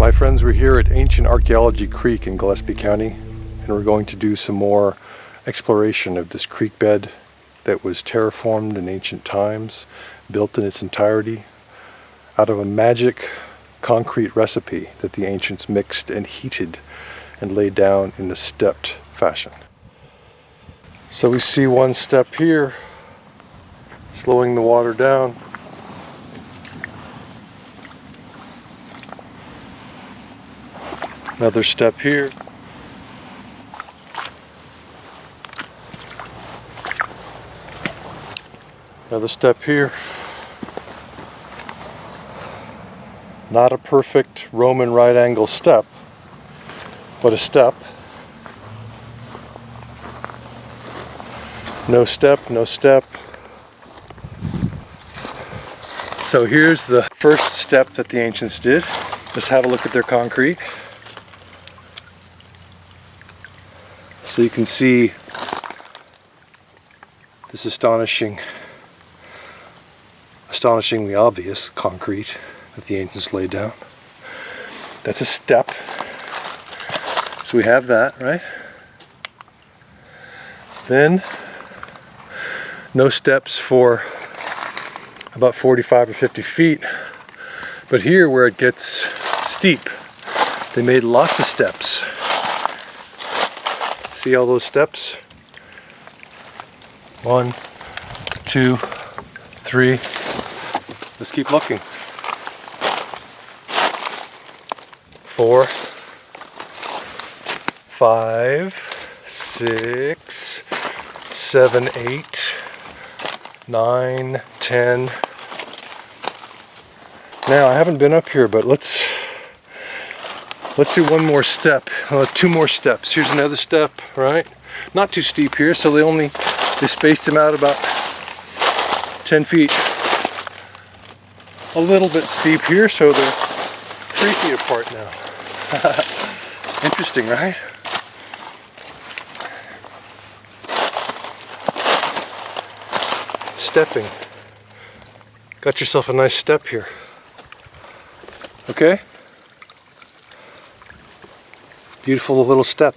My friends, we're here at ancient Archaeology Creek in Gillespie County, and we're going to do some more exploration of this creek bed that was terraformed in ancient times, built in its entirety out of a magic concrete recipe that the ancients mixed and heated and laid down in a stepped fashion. So we see one step here, slowing the water down. Another step here. Another step here. Not a perfect Roman right angle step, but a step. No step, no step. So here's the first step that the ancients did. Let's have a look at their concrete. So you can see this astonishingly obvious concrete that the ancients laid down. That's a step. So we have that, right? Then no steps for about 45 or 50 feet. But here where it gets steep, they made lots of steps. See all those steps? 1, 2, 3. Let's keep looking. 4, 5, 6, 7, 8, 9, 10. Now I haven't been up here, but let's do one more step. 2 more steps. Here's another step, right? Not too steep here, so they spaced them out about 10 feet. A little bit steep here, so they're 3 feet apart now. Interesting, right? Stepping. Got yourself a nice step here. Okay? Beautiful little step.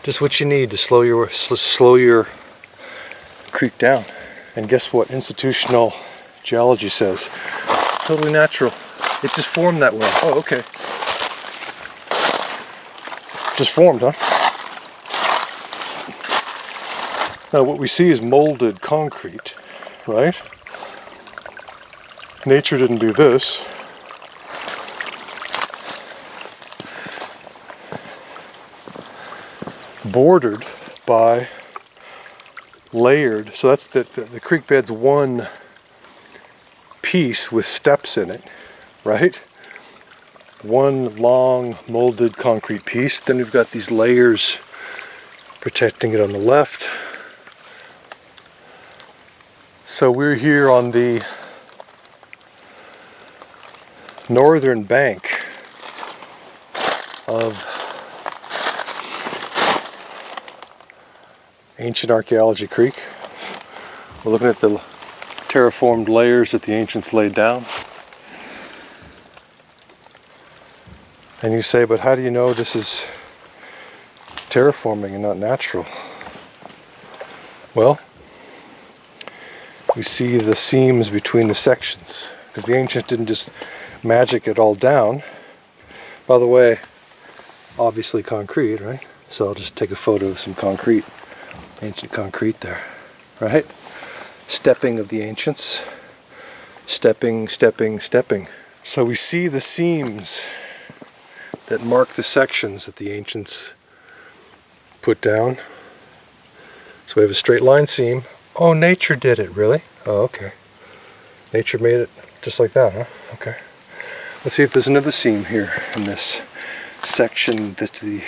Just what you need to slow your creek down. And guess what institutional geology says? Totally natural. It just formed that way. Oh, okay. Just formed, huh? Now what we see is molded concrete, right? Nature didn't do this. Bordered by layered, so that's the creek bed's one piece with steps in it, right? One long molded concrete piece. Then we've got these layers protecting it on the left. So we're here on the northern bank of ancient Archaeology Creek. We're looking at the terraformed layers that the ancients laid down. And you say, but how do you know this is terraforming and not natural? Well, we see the seams between the sections, because the ancients didn't just magic it all down. By the way, obviously concrete, right? So I'll just take a photo of some concrete. Ancient concrete there, right? Stepping of the ancients. Stepping, stepping, stepping. So we see the seams that mark the sections that the ancients put down. So we have a straight line seam. Oh, nature did it, really? Oh, okay. Nature made it just like that, huh? Okay. Let's see if there's another seam here in this section. That's the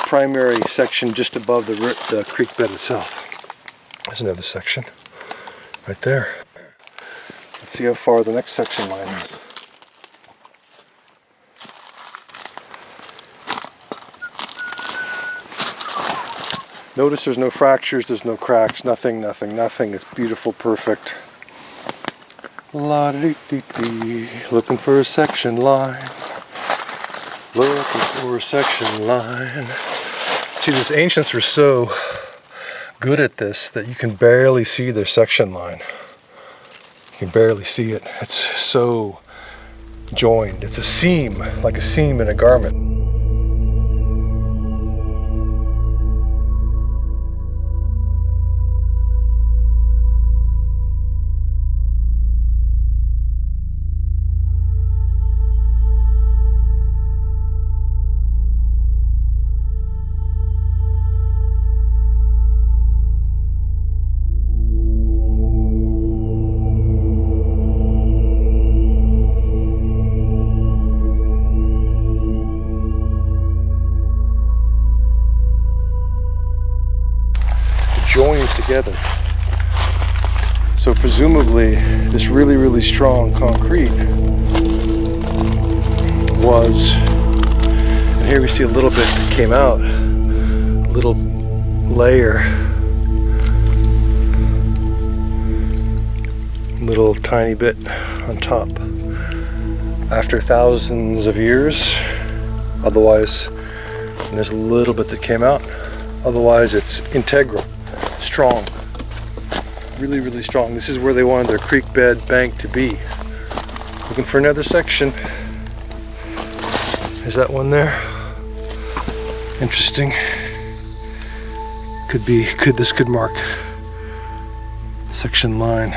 primary section just above the creek bed itself. There's another section right there. Let's see how far the next section line is. Notice there's no fractures, there's no cracks, nothing. It's beautiful, perfect. La dee dee dee. Looking for a section line. Looking for a section line. See, these ancients were so good at this that you can barely see their section line. You can barely see it. It's so joined. It's a seam, like a seam in a garment. Joined together. So presumably this really, really strong concrete was, and here we see a little bit that came out, a little layer, little tiny bit on top. After thousands of years, otherwise, and there's a little bit that came out, otherwise it's integral. Strong, really, really strong. This is where they wanted their creek bed bank to be. Looking for another section. Is that one there? Interesting. This could mark section line.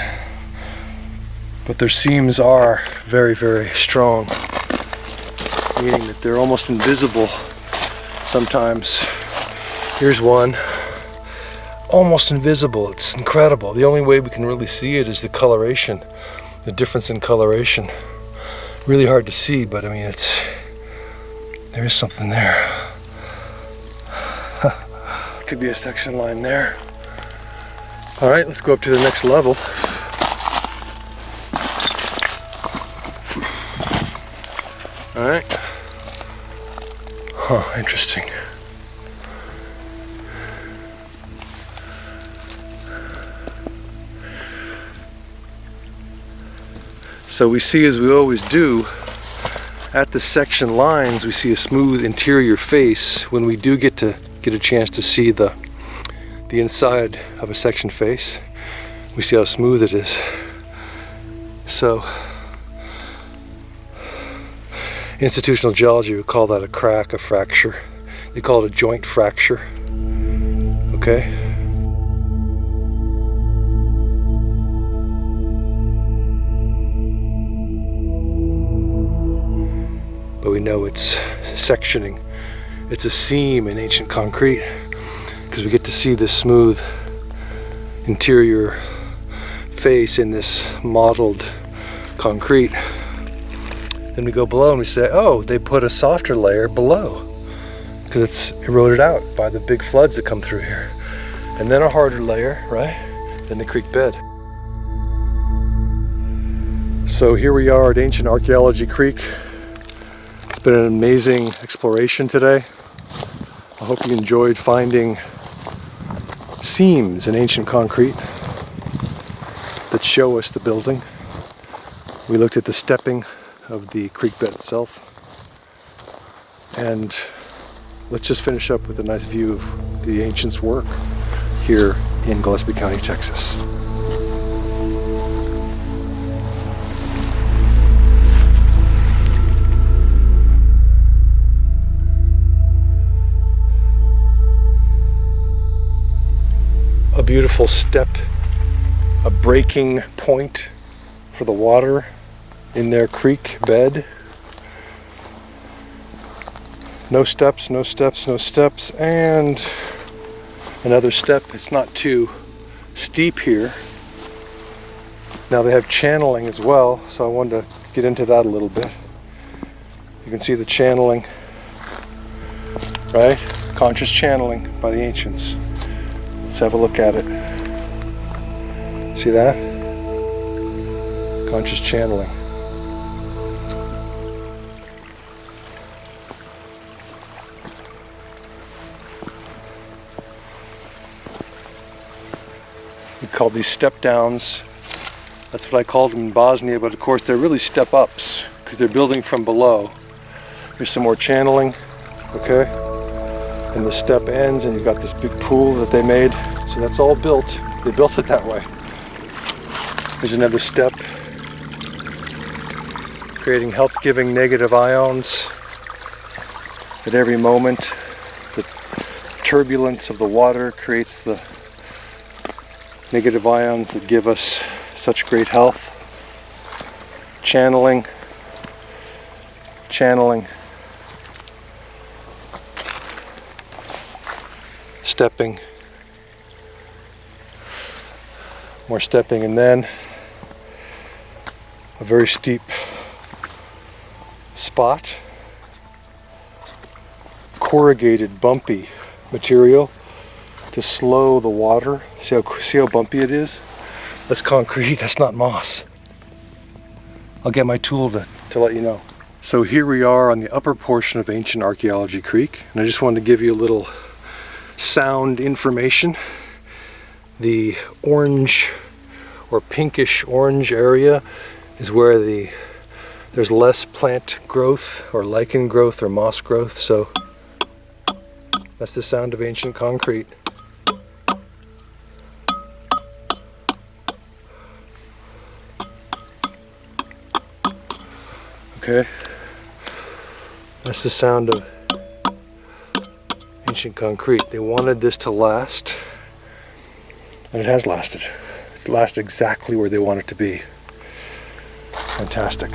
But their seams are very, very strong, meaning that they're almost invisible sometimes. Here's one. Almost invisible. It's incredible. The only way we can really see it is the coloration, the difference in coloration. Really hard to see, but I mean, there is something there. Could be a section line there. All right, let's go up to the next level. All right. Huh, interesting. So we see, as we always do, at the section lines, we see a smooth interior face. When we do get a chance to see the inside of a section face, we see how smooth it is. So, institutional geology would call that a crack, a fracture. They call it a joint fracture. Okay? But we know it's sectioning. It's a seam in ancient concrete because we get to see this smooth interior face in this mottled concrete. Then we go below and we say, oh, they put a softer layer below because it's eroded out by the big floods that come through here. And then a harder layer, right? Then the creek bed. So here we are at ancient Archaeology Creek. It's been an amazing exploration today. I hope you enjoyed finding seams in ancient concrete that show us the building. We looked at the stepping of the creek bed itself. And let's just finish up with a nice view of the ancients' work here in Gillespie County, Texas. A beautiful step, a breaking point for the water in their creek bed. No steps, no steps, no steps, and another step. It's not too steep here. Now they have channeling as well, so I wanted to get into that a little bit. You can see the channeling, right? Conscious channeling by the ancients. Let's have a look at it. See that? Conscious channeling. We call these step downs That's what I called them in Bosnia, but of course they're really step-ups because they're building from below. Here's some more channeling, okay? And the step ends and you've got this big pool that they made. So that's all built. They built it that way. There's another step. Creating health-giving negative ions at every moment. The turbulence of the water creates the negative ions that give us such great health. Channeling. Stepping. More stepping, and then a very steep spot. Corrugated, bumpy material to slow the water. See how bumpy it is? That's concrete, that's not moss. I'll get my tool to let you know. So here we are on the upper portion of ancient Archaeology Creek, and I just wanted to give you a little sound information. The orange or pinkish orange area is where there's less plant growth or lichen growth or moss growth, so that's the sound of ancient concrete. Okay, that's the sound of ancient concrete. They wanted this to last, and it has lasted. It's lasted exactly where they want it to be. Fantastic.